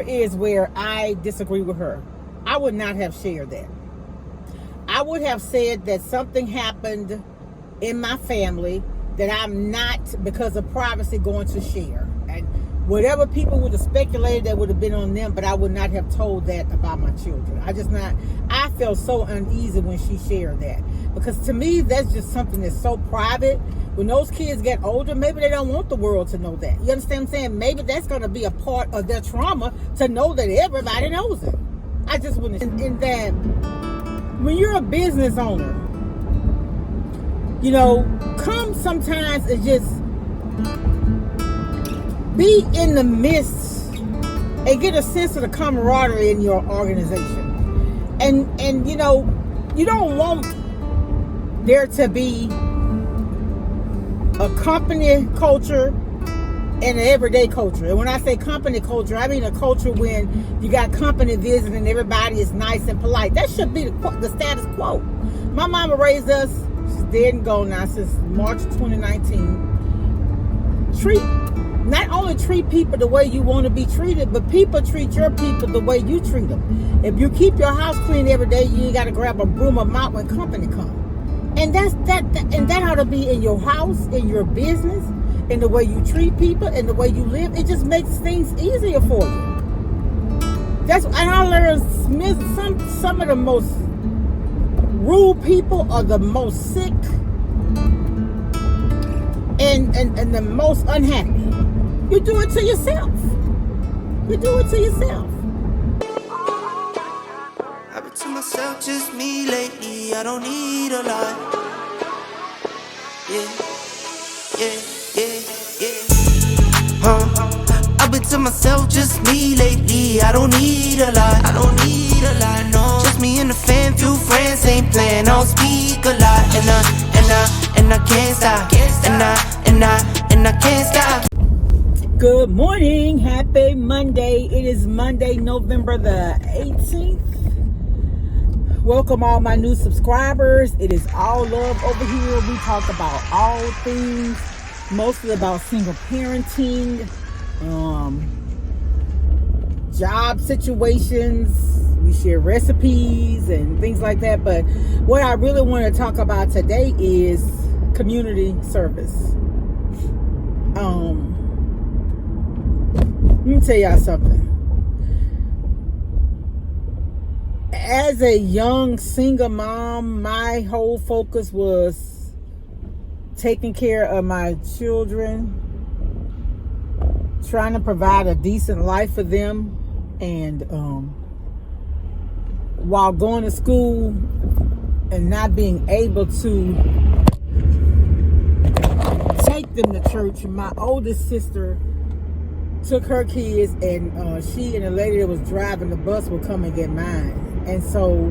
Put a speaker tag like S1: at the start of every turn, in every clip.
S1: is where I disagree with her. I would not have shared that. I would have said that something happened in my family that I'm not, because of privacy, going to share. And whatever people would have speculated, that would have been on them, but I would not have told that about my children. I felt so uneasy when she shared that. Because to me, that's just something that's so private. When those kids get older, maybe they don't want the world to know that. You understand what I'm saying? Maybe that's going to be a part of their trauma, to know that everybody knows it. I just wouldn't. In that, when you're a business owner, come sometimes and just be in the midst and get a sense of the camaraderie in your organization. And you don't want there to be a company culture and an everyday culture. And when I say company culture, I mean a culture when you got company visiting and everybody is nice and polite. That should be the status quo. My mama raised us, she's dead and gone now, since March 2019. Not only treat people the way you want to be treated, but people treat your people the way you treat them. If you keep your house clean every day, you ain't got to grab a broom or mop when company comes. And that ought to be in your house, in your business, in the way you treat people, in the way you live. It just makes things easier for you. And I learned some of the most rude people are the most sick and the most unhappy. You do it to yourself. You do it to yourself.
S2: I've been to myself, just me lately. I don't need a lot. I've been to myself, just me lately. I don't need a lot. No. Just me and the fam, few friends ain't playing. I don't speak a lot, and I can't stop. And I can't stop.
S1: Good morning, happy Monday. It is Monday, November the 18th. Welcome all my new subscribers. It is all love over here. We talk about all things, mostly about single parenting, job situations. We share recipes and things like that. But what I really want to talk about today is community service. Let me tell y'all something. As a young single mom, my whole focus was taking care of my children, trying to provide a decent life for them, and while going to school and not being able to take them to church, my oldest sister took her kids, and she and the lady that was driving the bus would come and get mine. And so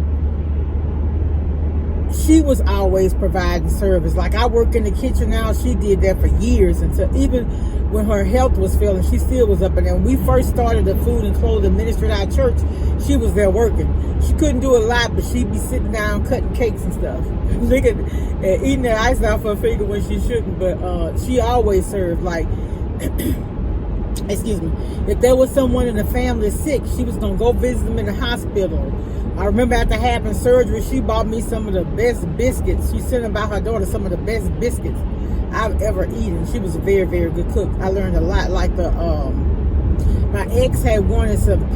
S1: she was always providing service. Like, I work in the kitchen now. She did that for years, until even when her health was failing, she still was up. And then when we first started the food and clothing ministry at our church, she was there working. She couldn't do a lot, but she'd be sitting down cutting cakes and stuff, and eating the ice off her finger when she shouldn't. But she always served. Like, excuse me, if there was someone in the family sick, she was going to go visit them in the hospital. I remember after having surgery, she bought me some of the best biscuits. She sent about her daughter some of the best biscuits I've ever eaten. She was a very, very good cook. I learned a lot. Like my ex had wanted some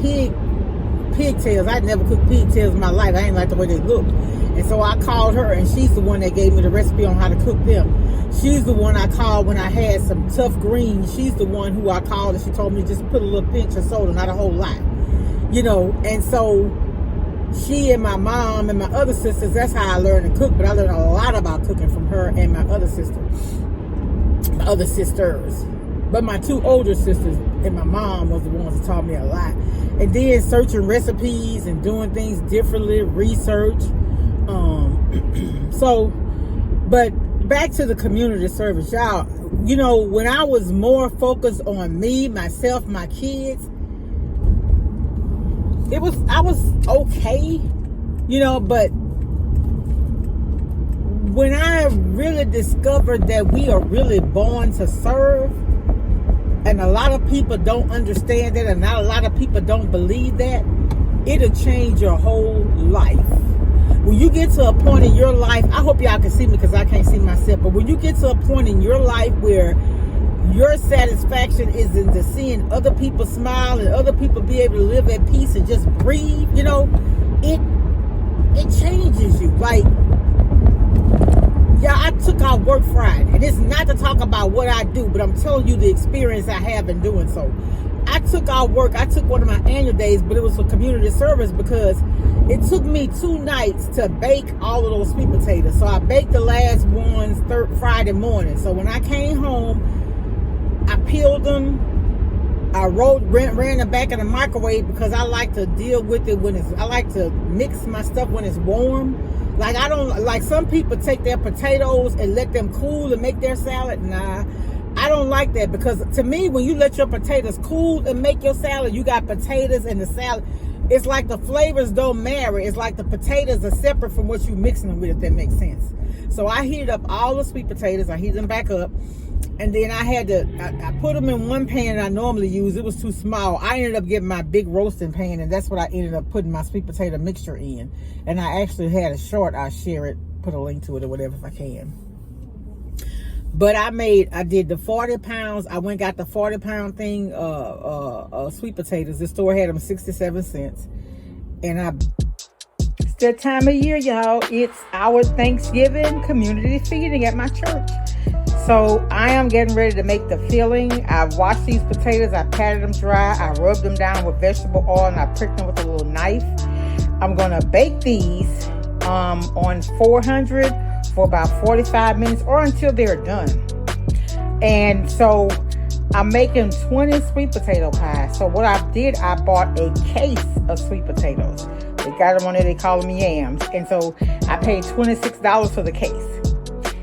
S1: pigtails. I'd never cooked pigtails in my life. I didn't like the way they looked. And so I called her, and she's the one that gave me the recipe on how to cook them. She's the one I called when I had some tough greens. She's the one who I called, and she told me just put a little pinch of soda, not a whole lot. And so she and my mom and my other sisters, that's how I learned to cook. But I learned a lot about cooking from her and my other sisters. But my two older sisters and my mom was the ones that taught me a lot. And then searching recipes and doing things differently, research. But back to the community service, y'all. When I was more focused on me, myself, my kids, I was okay, but when I really discovered that we are really born to serve, and a lot of people don't understand that, and not a lot of people don't believe that, it'll change your whole life. When you get to a point in your life, I hope y'all can see me because I can't see myself, but when you get to a point in your life where your satisfaction is into seeing other people smile and other people be able to live at peace and just breathe, you know, it changes you. Like, yeah, I took out work Friday, and it's not to talk about what I do, but I'm telling you the experience I have in doing so. I took out work. I took one of my annual days, but it was for community service because it took me 2 nights to bake all of those sweet potatoes. So I baked the last ones Friday morning. So when I came home, I peeled them. I ran them back in the microwave because I like to deal with it I like to mix my stuff when it's warm. Like, I don't, like some people take their potatoes and let them cool and make their salad. Nah, I don't like that, because to me, when you let your potatoes cool and make your salad, you got potatoes and the salad. It's like the flavors don't marry. It's like the potatoes are separate from what you're mixing them with, if that makes sense. So I heated up all the sweet potatoes. I heated them back up. And then I put them in one pan I normally use. It was too small. I ended up getting my big roasting pan, and that's what I ended up putting my sweet potato mixture in. And I actually had a short. I'll share it, put a link to it or whatever if I can. But I did the 40 pounds. I went and got the 40-pound thing, sweet potatoes. The store had them 67 cents. And it's that time of year, y'all. It's our Thanksgiving community feeding at my church. So I am getting ready to make the filling. I washed these potatoes. I patted them dry. I rubbed them down with vegetable oil, and I pricked them with a little knife. I'm going to bake these on 400 for about 45 minutes or until they're done. And so I'm making 20 sweet potato pies. So what I did, I bought a case of sweet potatoes. They got them on there. They call them yams. And so I paid $26 for the case.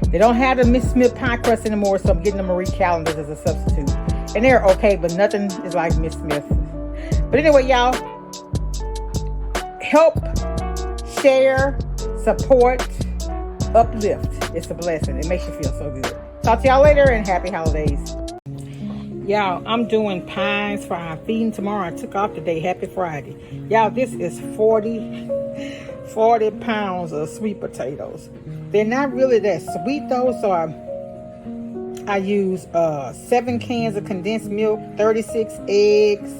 S1: They don't have the Miss Smith pie crust anymore, so I'm getting the Marie Callender's as a substitute. And they're okay, but nothing is like Miss Smith. But anyway, y'all, help, share, support, uplift. It's a blessing. It makes you feel so good. Talk to y'all later, and happy holidays. Y'all, I'm doing pies for our feeding tomorrow. I took off today. Happy Friday. Y'all, this is 40 pounds of sweet potatoes. They're not really that sweet though, so I use 7 cans of condensed milk, 36 eggs,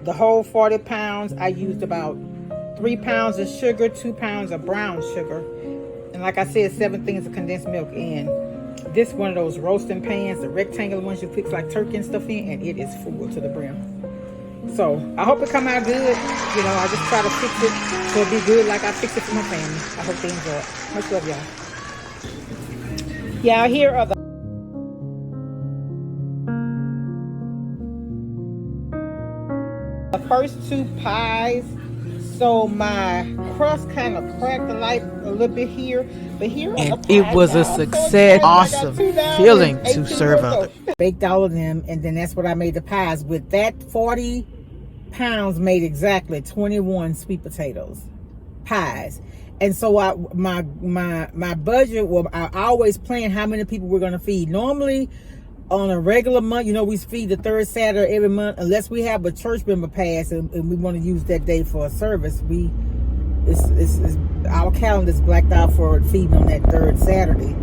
S1: the whole 40 pounds. I used about 3 pounds of sugar, 2 pounds of brown sugar, and like I said, 7 things of condensed milk in. This one of those roasting pans, the rectangular ones you fix like turkey and stuff in, and it is full to the brim. So I hope it come out good. You know, I just try to fix it so it'll be good like I fix it for my family. I hope they enjoy it. Much love, y'all. Y'all, here are the first 2 pies. So my crust kind of cracked a little bit here, but here are the pies.
S3: It was a success. Awesome feeling to serve others.
S1: Baked all of them, and then that's what I made the pies with. That 40 pounds made exactly 21 sweet potatoes pies. And so my budget, well, I always plan how many people we're going to feed. Normally on a regular month, you know, we feed the 3rd Saturday every month, unless we have a church member pass and we want to use that day for a service. It's our calendar's blacked out for feeding on that 3rd Saturday.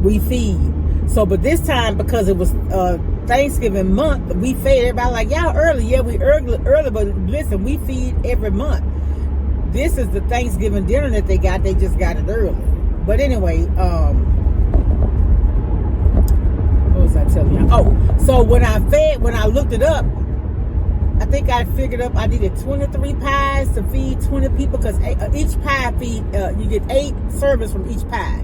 S1: We feed. So, but this time, because it was Thanksgiving month, we fed everybody like, y'all early. Yeah, we early, but listen, we feed every month. This is the Thanksgiving dinner that they got. They just got it early. But anyway, what was I telling you? Oh, so when I looked it up, I think I figured up I needed 23 pies to feed 20 people, because each pie you get 8 servings from each pie.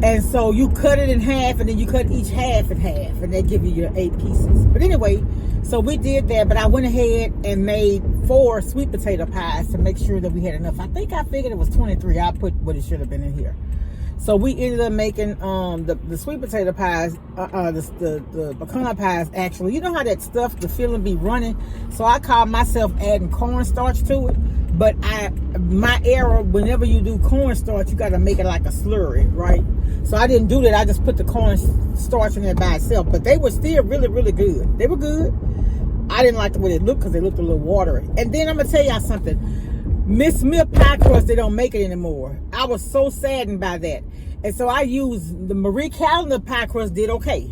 S1: And so you cut it in half, and then you cut each half in half, and they give you your 8 pieces. But anyway, so we did that, but I went ahead and made 4 sweet potato pies to make sure that we had enough. I think I figured it was 23. I put what it should have been in here. So we ended up making the sweet potato pies, the pecan pies. Actually, you know how that stuff, the filling be running. So I call myself adding cornstarch to it. But my error, whenever you do cornstarch, you got to make it like a slurry, right? So I didn't do that. I just put the cornstarch in there by itself. But they were still really, really good. They were good. I didn't like the way they looked because they looked a little watery. And then I'm going to tell y'all something. Miss Smith pie crust, they don't make it anymore. I was so saddened by that. And so I used the Marie Calendar pie crust, did okay.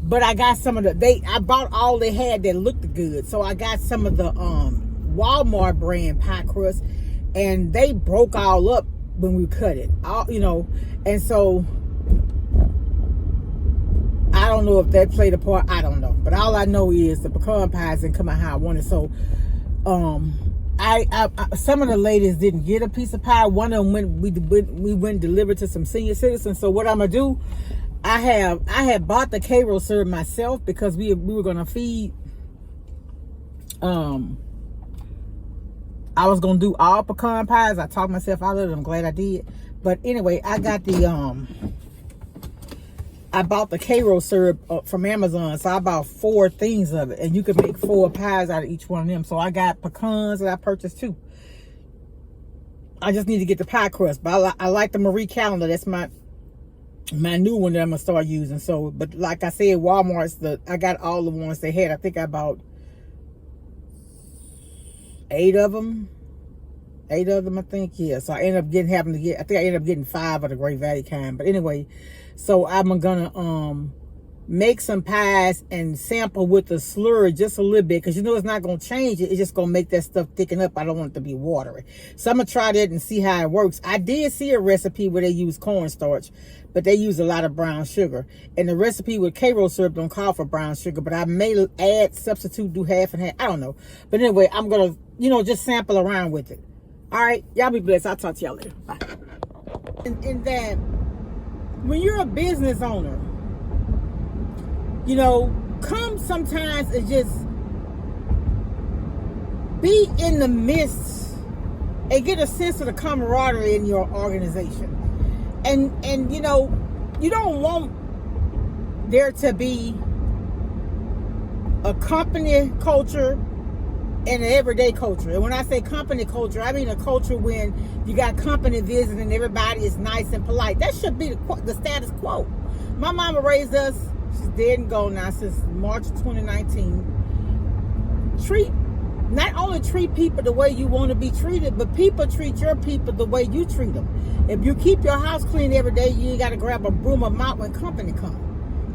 S1: But I got some of I bought all they had that looked good. So I got some of the Walmart brand pie crust, and they broke all up when we cut it. And so I don't know if that played a part. I don't know. But all I know is the pecan pies didn't come out how I wanted. So I some of the ladies didn't get a piece of pie. One of them we went delivered to some senior citizens. So what I'm gonna do, I had bought the Cairo syrup myself because we were gonna feed. I was gonna do all pecan pies. I talked myself out of it. I'm glad I did. But anyway, I got I bought the Cairo syrup from Amazon, so I bought 4 things of it, and you can make 4 pies out of each one of them. So I got pecans that I purchased too. I just need to get the pie crust, but I like the Marie Calendar. That's my new one that I'm gonna start using. So, but like I said, Walmart's I got all the ones they had. I think I bought 8 of them. 8 of them, I think. Yeah. So I ended up getting 5 of the Great Value kind. But anyway, so I'm gonna make some pies and sample with the slurry just a little bit, because it's not gonna change it. It's just gonna make that stuff thicken up. I don't want it to be watery. So I'm gonna try that and see how it works. I did see a recipe where they use cornstarch, but they use a lot of brown sugar. And the recipe with Cairo syrup don't call for brown sugar, but I may substitute, do half and half. I don't know. But anyway, I'm gonna, just sample around with it. All right, y'all be blessed. I'll talk to y'all later. Bye. And that when you're a business owner, come sometimes and just be in the midst and get a sense of the camaraderie in your organization. And you don't want there to be a company culture and an everyday culture. And when I say company culture, I mean a culture when you got company visiting, everybody is nice and polite. That should be the status quo. My mama raised us, she's dead and gone now, since March 2019. Not only treat people the way you want to be treated, but people treat your people the way you treat them. If you keep your house clean every day, you ain't got to grab a broom or mop when company comes.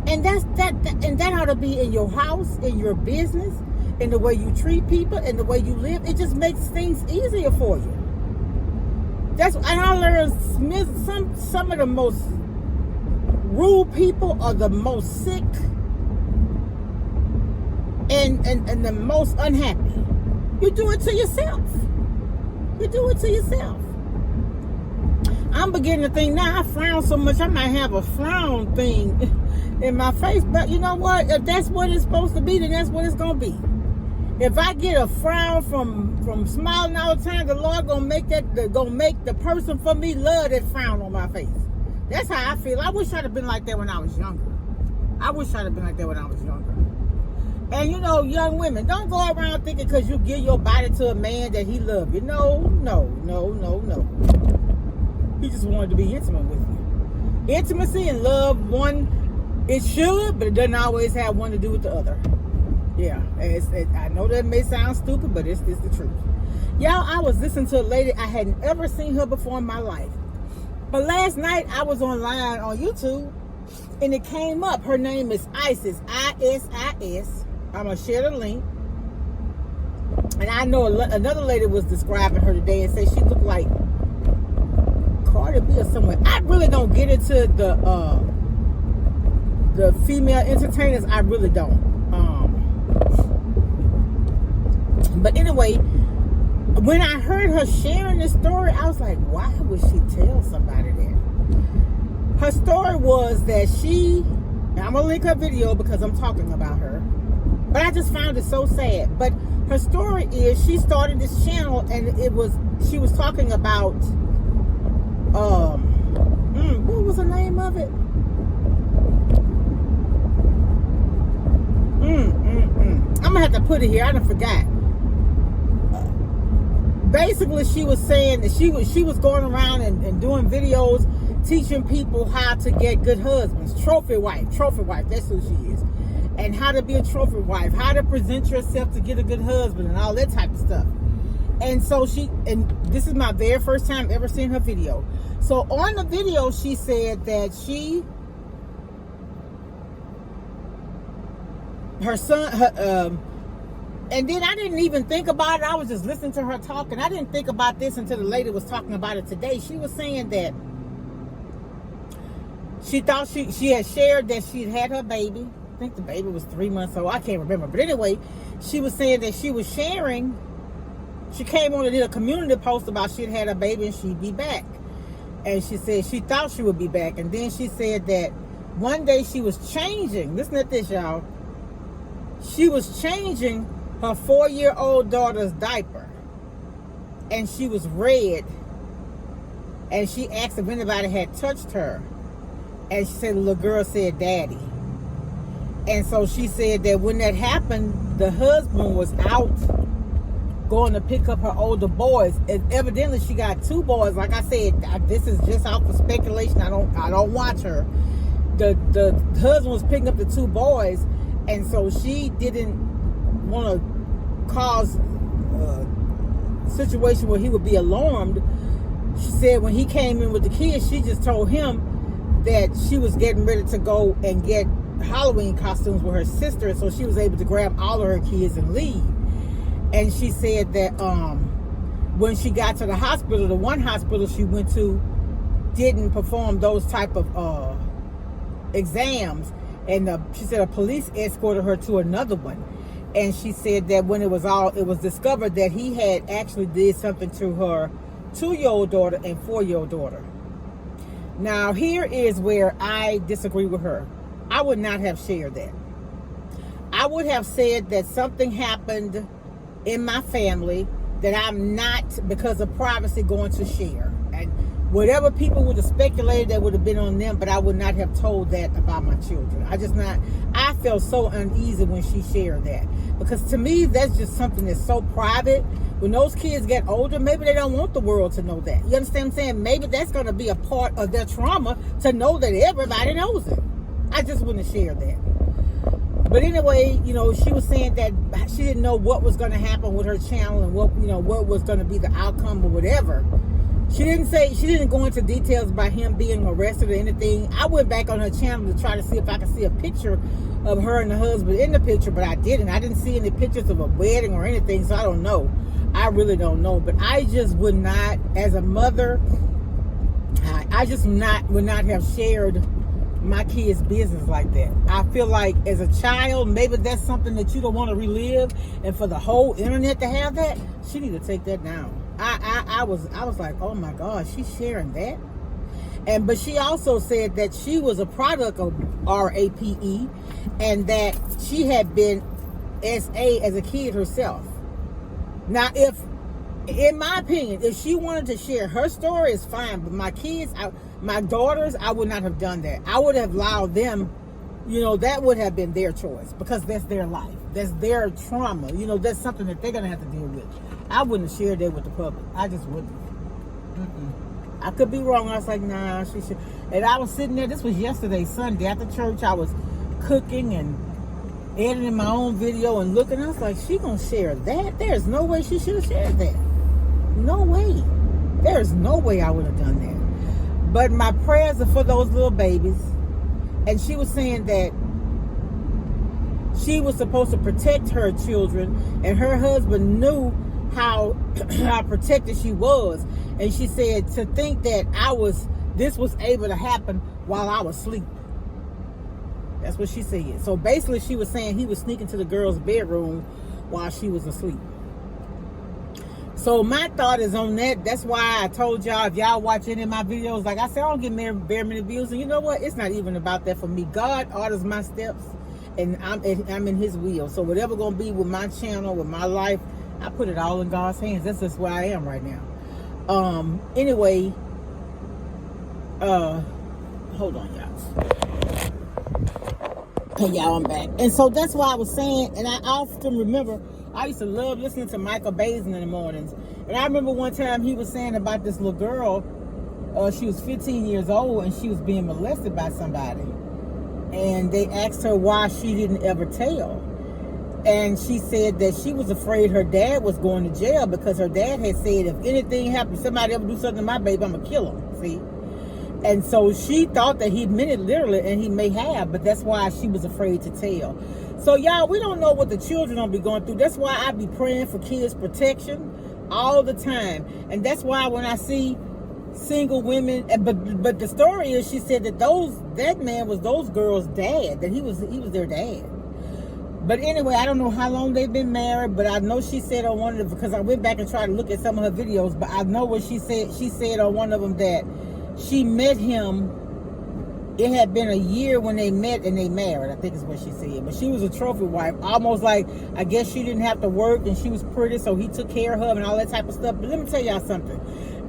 S1: And that ought to be in your house, in your business, in the way you treat people, in the way you live. It just makes things easier for you. And I learned some of the most rude people are the most sick and the most unhappy. You do it to yourself. You do it to yourself. I'm beginning to think now, I frown so much, I might have a frown thing in my face. But you know what? If that's what it's supposed to be, then that's what it's going to be. If I get a frown from smiling all the time, the Lord gonna make the person for me love that frown on my face. That's how I feel. I wish I'd have been like that when I was younger. And young women, don't go around thinking because you give your body to a man that he loves you. No. He just wanted to be intimate with you. Intimacy and love, it should, but it doesn't always have one to do with the other. Yeah, I know that may sound stupid, but it's the truth. Y'all, I was listening to a lady. I hadn't ever seen her before in my life. But last night, I was online on YouTube, and it came up. Her name is Isis, ISIS. I'm going to share the link. And I know another lady was describing her today and said she looked like Cardi B or someone. I really don't get into the female entertainers. I really don't. But anyway, when I heard her sharing this story, I was like, why would she tell somebody that? Her story was that and I'm going to link her video because I'm talking about her, but I just found it so sad. But her story is she started this channel, and she was talking about, what was the name of it? I'm going to have to put it here. I done forgot. basically she was saying that she was going around and doing videos teaching people how to get good husbands. Trophy wife, that's who she is. And how to be a trophy wife, how to present yourself to get a good husband and all that type of stuff. And so and this is my very first time ever seeing her video. So on the video, she said that her son, and then I didn't even think about it. I was just listening to her talk, and I didn't think about this until the lady was talking about it today. She was saying that she thought she had shared that she'd had her baby. I think the baby was 3 months old. I can't remember. But anyway, she was saying that she was sharing. She came on and did a community post about she'd had a baby and she'd be back. And she said she thought she would be back. And then she said that one day she was changing. Listen to this, y'all. She was changing her 4-year-old daughter's diaper. And she was red. And she asked if anybody had touched her. And she said the little girl said, "Daddy." And so she said that when that happened, the husband was out going to pick up her older boys. And evidently she got 2 boys. Like I said, this is just out for speculation. I don't watch her. The husband was picking up the 2 boys, and so she didn't want to cause a situation where he would be alarmed. She said when he came in with the kids, she just told him that she was getting ready to go and get Halloween costumes with her sister, and so she was able to grab all of her kids and leave. And she said that when she got to the hospital, the one hospital she went to didn't perform those type of exams, and she said a police escorted her to another one. And she said that when it was discovered that he had actually did something to her 2-year-old daughter and 4-year-old daughter. Now here is where I disagree with her. I would not have shared that. I would have said that something happened in my family that I'm not, because of privacy, going to share. And whatever people would have speculated, that would have been on them, but I would not have told that about my children. I felt so uneasy when she shared that. Because to me, that's just something that's so private. When those kids get older, maybe they don't want the world to know that. You understand what I'm saying? Maybe that's going to be a part of their trauma to know that everybody knows it. I just wouldn't share that. But anyway, she was saying that she didn't know what was going to happen with her channel and what was going to be the outcome or whatever. She didn't go into details about him being arrested or anything. I went back on her channel to try to see if I could see a picture of her and the husband in the picture, but I didn't. I didn't see any pictures of a wedding or anything, so I don't know. I really don't know. But I just would not, as a mother, I just would not have shared my kids' business like that. I feel like as a child, maybe that's something that you don't want to relive, and for the whole internet to have that, she need to take that down. I was like, oh my God, she's sharing that. But she also said that she was a product of RAPE, and that she had been SA as a kid herself. Now, in my opinion, if she wanted to share her story, it's fine. But my kids, my daughters, I would not have done that. I would have allowed them, that would have been their choice, because that's their life. That's their trauma. That's something that they're going to have to deal with. I wouldn't share that with the public. I just wouldn't. I could be wrong. I was like, nah, she should. And I was sitting there, this was yesterday, Sunday, after church. I was cooking and editing my own video and looking. I was like, she going to share that? There's no way she should have shared that. No way. There's no way I would have done that. But my prayers are for those little babies. And she was saying that she was supposed to protect her children, and her husband knew how protected she was. And she said to think that this was able to happen while I was asleep. That's what she said. So basically she was saying he was sneaking to the girl's bedroom while she was asleep. So my thought is on that. That's why I told y'all, if y'all watch any of my videos, like I said, I don't get very many views. And you know what? It's not even about that for me. God orders my steps, and I'm in his will. So whatever going to be with my channel, with my life, I put it all in God's hands. That's just where I am right now. Anyway, hold on, y'all. Okay, y'all, I'm back. And so that's why I was saying, and I often remember I used to love listening to Michael Basin in the mornings. And I remember one time he was saying about this little girl. She was 15 years old and she was being molested by somebody. And they asked her why she didn't ever tell. And she said that she was afraid her dad was going to jail because her dad had said, if anything happens, somebody ever do something to my baby, I'm going to kill him. See? And so she thought that he meant it literally, and he may have, but that's why she was afraid to tell. So, y'all, we don't know what the children will be going through. That's why I be praying for kids' protection all the time. And that's why when I see single women, but the story is, she said that that man was those girls' dad, that he was their dad. But anyway, I don't know how long they've been married, but I know she said on one of them, because I went back and tried to look at some of her videos, but I know what she said. She said on one of them that she met him, it had been a year when they met and they married, I think is what she said. But she was a trophy wife, almost like, I guess she didn't have to work and she was pretty, so he took care of her and all that type of stuff. But let me tell y'all something.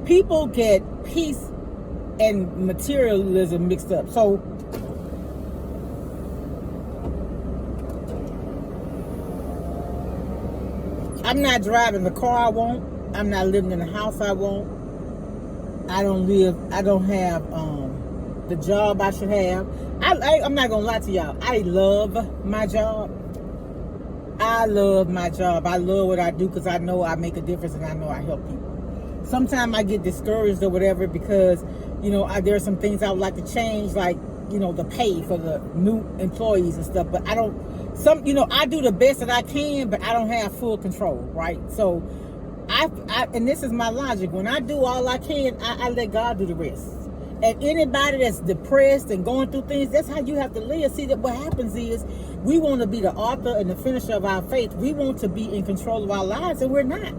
S1: People get peace and materialism mixed up. So I'm not driving the car I want. I'm not living in the house I want. I don't have the job I should have. I'm not gonna lie to y'all. I love my job. I love my job. I love what I do because I know I make a difference and I know I help people. Sometimes I get discouraged or whatever because, there are some things I would like to change, like, the pay for the new employees and stuff. But I do the best that I can, but I don't have full control, right? So and this is my logic. When I do all I can, I let God do the rest. And anybody that's depressed and going through things, that's how you have to live. See, that what happens is we want to be the author and the finisher of our faith. We want to be in control of our lives, and we're not.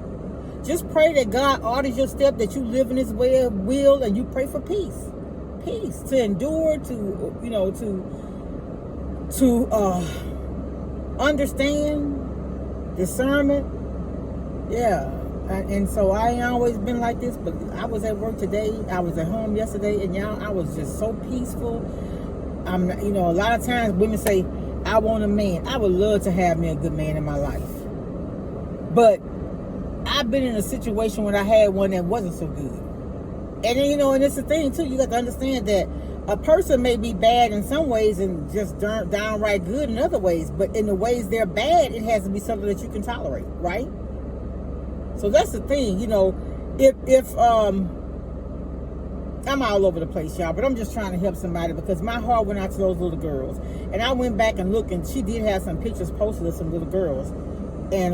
S1: Just pray that God orders your step, that you live in His will, and you pray for peace. Peace to endure, to understand, discernment. Yeah. And so I ain't always been like this, but I was at work today. I was at home yesterday, and y'all, I was just so peaceful. A lot of times women say, I want a man. I would love to have me a good man in my life. But I've been in a situation when I had one that wasn't so good. And then, and it's the thing too, you got to understand that a person may be bad in some ways and just downright good in other ways. But in the ways they're bad, it has to be something that you can tolerate, right? So that's the thing, if I'm all over the place, y'all, but I'm just trying to help somebody because my heart went out to those little girls. And I went back and looked, and she did have some pictures posted of some little girls. And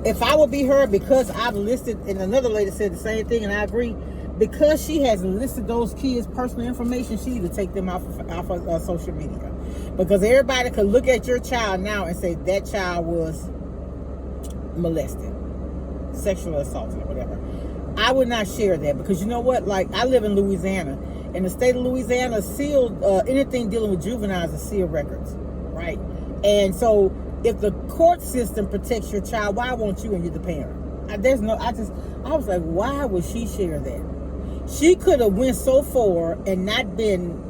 S1: if I would be her, because I've listed, and another lady said the same thing, and I agree, because she has listed those kids' personal information, she need to take them off of social media. Because everybody could look at your child now and say that child was molested, sexual assaulted, or whatever. I would not share that because you know what? Like, I live in Louisiana, and the state of Louisiana sealed anything dealing with juveniles is sealed records, right? And so, if the court system protects your child, why won't you and you're the parent? I was like, why would she share that? She could have went so far and not been,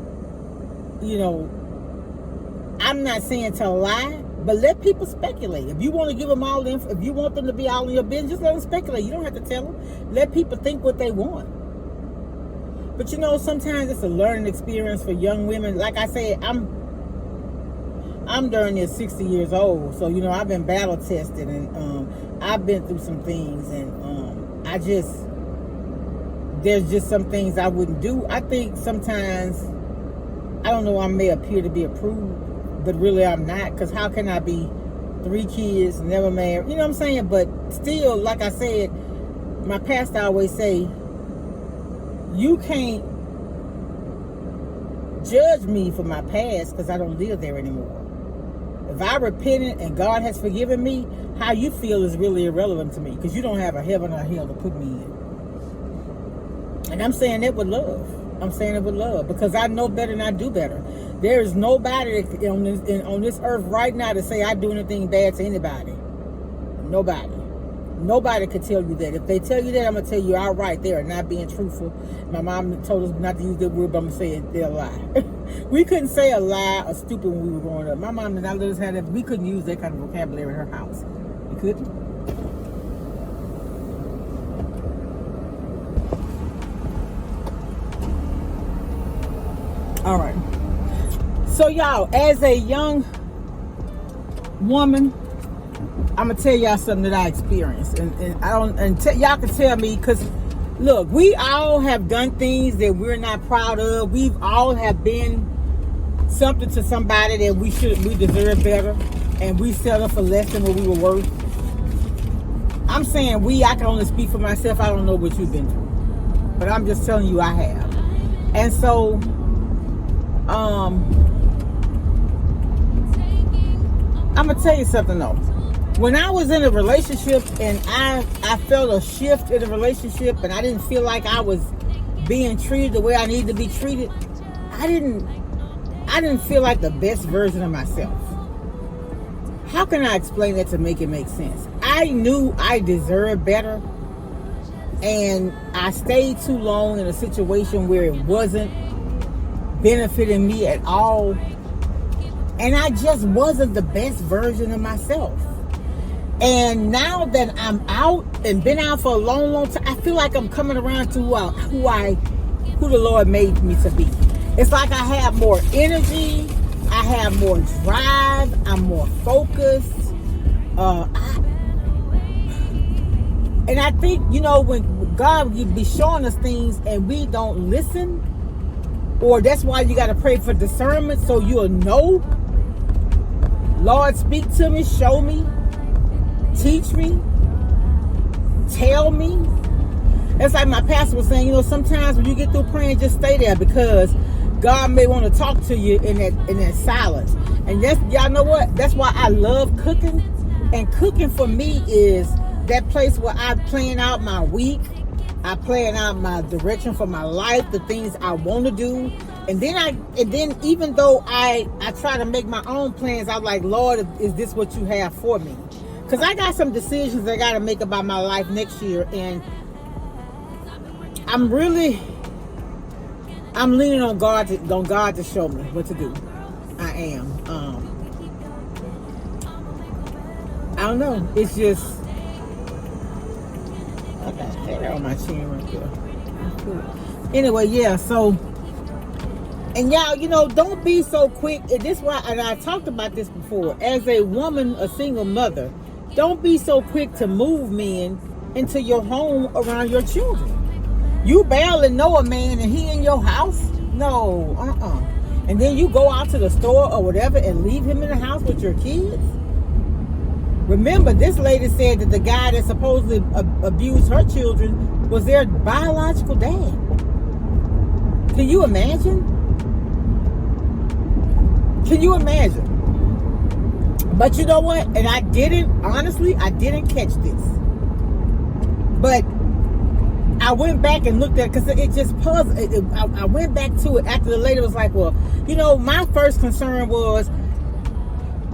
S1: I'm not saying to lie, but let people speculate. If you want to give them all if you want them to be all in your business, just let them speculate. You don't have to tell them. Let people think what they want. But sometimes it's a learning experience for young women. Like I said, I'm darn near 60 years old, so I've been battle tested, and I've been through some things, and there's just some things I wouldn't do. I think sometimes, I don't know, I may appear to be a prude, but really I'm not, because how can I be 3 kids, never married, you know what I'm saying? But still, like I said, my pastor always say, you can't judge me for my past because I don't live there anymore. If I repented and God has forgiven me, how you feel is really irrelevant to me, because you don't have a heaven or hell to put me in. And I'm saying that with love. I'm saying it with love, because I know better and I do better. There is nobody on this earth right now to say I do anything bad to anybody. Nobody. Nobody could tell you that. If they tell you that, I'm going to tell you outright they are not being truthful. My mom told us not to use that word, but I'm going to say they're a lie. We couldn't say a lie or stupid when we were growing up. My mom did not let us have that. We couldn't use that kind of vocabulary in her house. We couldn't. All right. So y'all, as a young woman, I'm gonna tell y'all something that I experienced, and I don't, y'all can tell me, because look, we all have done things that we're not proud of. We've all have been something to somebody that we deserve better, and we settle for less than what we were worth. I'm saying I can only speak for myself. I don't know what you've been through, but I'm just telling you I have. And so I'm gonna tell you something though. When I was in a relationship and I felt a shift in the relationship, and I didn't feel like I was being treated the way I needed to be treated, I didn't feel like the best version of myself. How can I explain that to make it make sense? I knew I deserved better, and I stayed too long in a situation where it wasn't benefiting me at all, and I just wasn't the best version of myself. And now that I'm out and been out for a long, long time, I feel like I'm coming around to who the Lord made me to be. It's like I have more energy, I have more drive, I'm more focused. And I think, when God be showing us things and we don't listen, or that's why you got to pray for discernment so you'll know. Lord, speak to me, show me, teach me, tell me. It's like my pastor was saying, sometimes when you get through praying, just stay there, because God may want to talk to you in that silence. And y'all know what? That's why I love cooking. And cooking for me is that place where I plan out my week. I plan out my direction for my life, the things I want to do. And then even though I try to make my own plans, I'm like, Lord, is this what you have for me? Because I got some decisions I got to make about my life next year, and I'm leaning on God to show me what to do. I am. I don't know. It's just, okay, hair on my chin right there. Anyway, yeah. So, and y'all, don't be so quick. And this why, and I talked about this before. As a woman, a single mother, don't be so quick to move men into your home around your children. You barely know a man and he in your house? No, And then you go out to the store or whatever and leave him in the house with your kids? Remember, this lady said that the guy that supposedly abused her children was their biological dad. Can you imagine? Can you imagine? But you know what? And I didn't catch this. But I went back and looked at it because it just puzzled. I went back to it after the lady was like, well, my first concern was,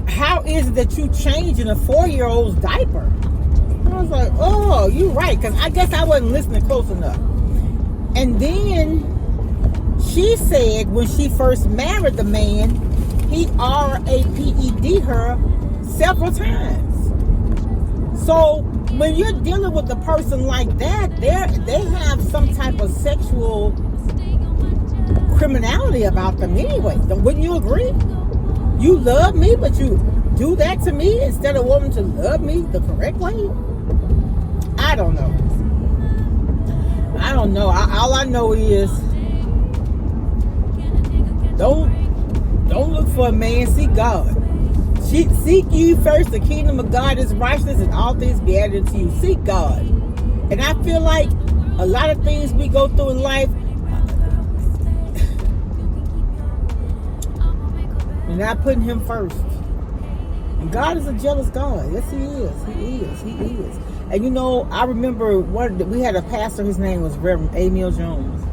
S1: how is it that you changing a 4-year-old's diaper? And I was like, oh, you're right, because I guess I wasn't listening close enough. And then she said when she first married the man, he RAPED her several times. So when you're dealing with a person like that, they have some type of sexual criminality about them anyway. Wouldn't you agree? You love me, but you do that to me instead of wanting to love me the correct way? I don't know. All I know is don't look for a man, seek God. Seek you first the kingdom of God, His righteousness, and all things be added to you. Seek God. And I feel like a lot of things we go through in life, we're not putting Him first. And God is a jealous God. Yes, He is. He is. And I remember we had a pastor, his name was Reverend Emil Jones.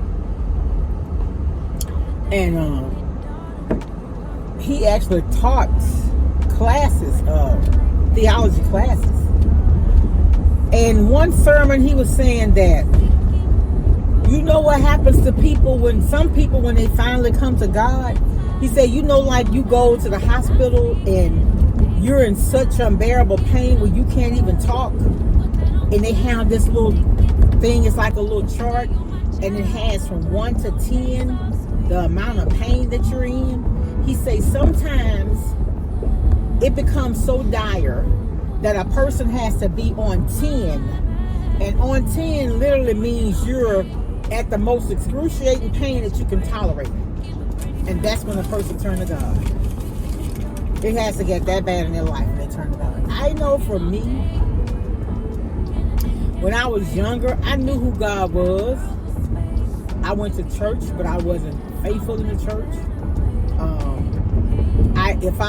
S1: And he actually taught classes, theology classes. And one sermon, he was saying that, you know what happens to people when they finally come to God? He said, you know, like you go to the hospital and you're in such unbearable pain where you can't even talk. And they have this little thing, it's like a little chart, and it has from 1 to 10 the amount of pain that you're in. He says sometimes it becomes so dire that a person has to be on 10. And on 10 literally means you're at the most excruciating pain that you can tolerate. And that's when a person turns to God. It has to get that bad in their life when they turn to God. I know for me, when I was younger, I knew who God was. I went to church, but I wasn't faithful in the church. If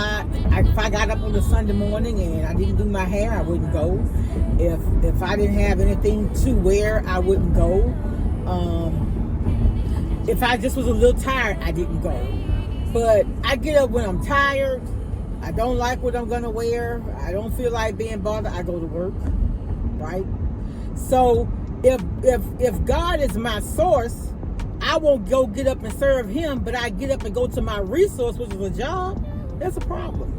S1: I got up on a Sunday morning and I didn't do my hair, I wouldn't go. If I didn't have anything to wear, I wouldn't go. If I just was a little tired, I didn't go. But I get up when I'm tired. I don't like what I'm gonna wear. I don't feel like being bothered. I go to work, right? So if God is my source, I won't go get up and serve Him, but I get up and go to my resource, which is a job. That's a problem.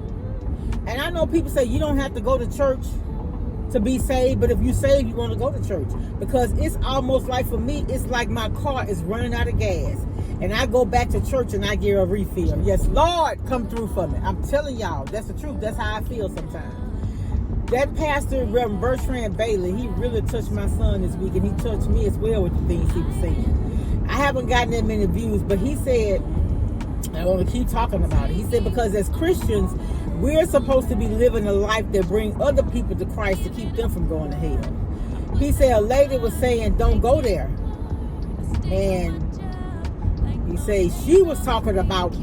S1: And I know people say you don't have to go to church to be saved, but if you saved, you want to go to church, because it's almost like, for me, it's like my car is running out of gas and I go back to church and I get a refill. Yes, Lord, come through for me. I'm telling y'all, that's the truth. That's how I feel sometimes. That pastor, Reverend Bertrand Bailey, he really touched my son this week, and he touched me as well with the things he was saying. I haven't gotten that many views, but he said, I want to keep talking about it. He said, because as Christians, we're supposed to be living a life that brings other people to Christ to keep them from going to hell. He said a lady was saying, don't go there. And he said she was talking about,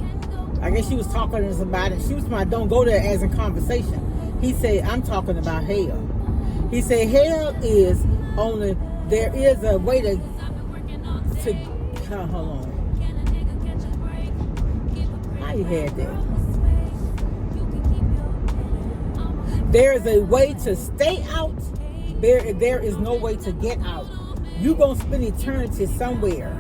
S1: I guess she was talking to somebody. She was talking about don't go there as in conversation. He said, I'm talking about hell. He said hell is only, there is a way to hold on. How you had that? There is a way to stay out. There is no way to get out. You're going to spend eternity somewhere.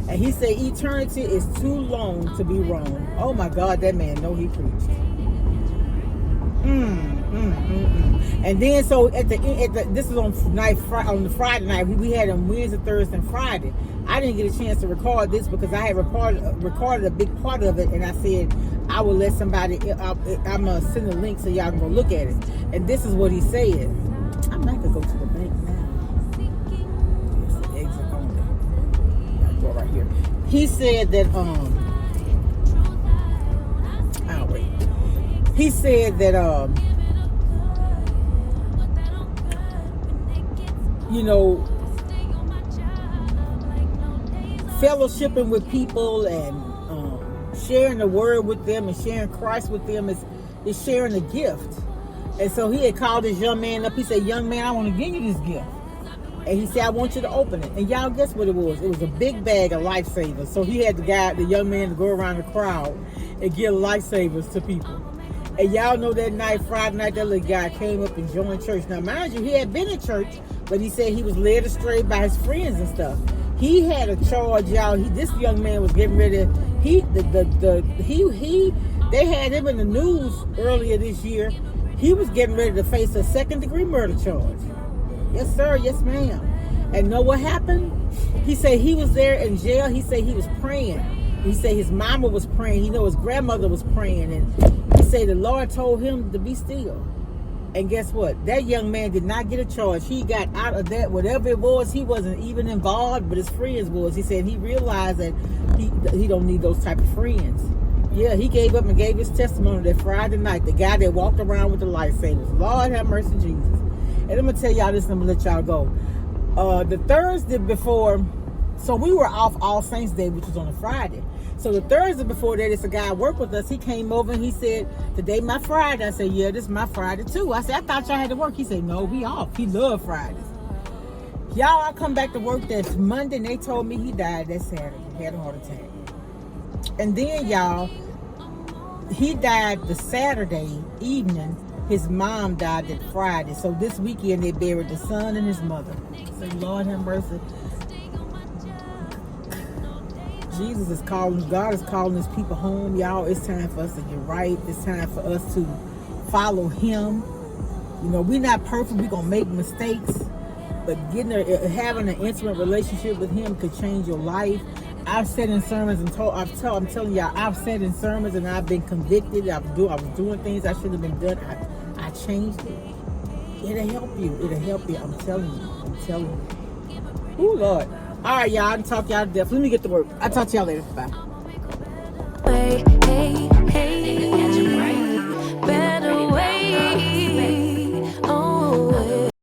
S1: And he said eternity is too long to be wrong. Oh my God, that man know he preached. And then so this is on the Friday night. We had on Wednesday, Thursday, and Friday. I didn't get a chance to record this because I had recorded a big part of it, and I said I will let somebody. I'm gonna send a link so y'all can go look at it. And this is what he said. I'm not gonna go to the bank now. There's the exit only. I'll go right here. He said that I'll wait. He said that you know, fellowshipping with people and sharing the word with them and sharing Christ with them is sharing a gift. And so he had called this young man up. He said, young man, I want to give you this gift. And he said, I want you to open it. And y'all guess what it was? It was a big bag of lifesavers. So he had the young man, to go around the crowd and give lifesavers to people. And y'all know that night, Friday night, that little guy came up and joined church. Now, mind you, he had been in church, but he said he was led astray by his friends and stuff. He had a charge, y'all. This young man was getting ready. They had him in the news earlier this year. He was getting ready to face a second-degree murder charge. Yes, sir. Yes, ma'am. And know what happened? He said he was there in jail. He said he was praying. He said his mama was praying. He know his grandmother was praying. And he said the Lord told him to be still. And guess what? That young man did not get a charge. He got out of that. Whatever it was, he wasn't even involved, but his friends was. He said he realized that he don't need those type of friends. Yeah, he gave up and gave his testimony that Friday night. The guy that walked around with the lifesavers. Lord have mercy, Jesus. And I'm going to tell y'all this and I'm going to let y'all go. The Thursday before, so we were off All Saints Day, which was on a Friday. So the Thursday before that, it's a guy worked with us. He came over and he said, today my Friday. I said, yeah, this is my Friday too. I said, I thought y'all had to work. He said, no, we off. He loved Fridays. Y'all, I come back to work that Monday and they told me he died that Saturday. He had a heart attack. And then, y'all, he died the Saturday evening. His mom died that Friday. So this weekend they buried the son and his mother. Say, Lord have mercy. Jesus is calling, God is calling his people home, y'all. It's time for us to get right. It's time for us to follow him. You know, we're not perfect. We're going to make mistakes. But having an intimate relationship with him could change your life. I've said in sermons and I'm telling y'all, I've said in sermons and I've been convicted. I was doing things I shouldn't have been doing. I changed it. It'll help you. It'll help you. I'm telling you. I'm telling you. Oh, Lord. All right, y'all. I can talk y'all to death. Let me get to work. I'll talk to y'all later. Bye.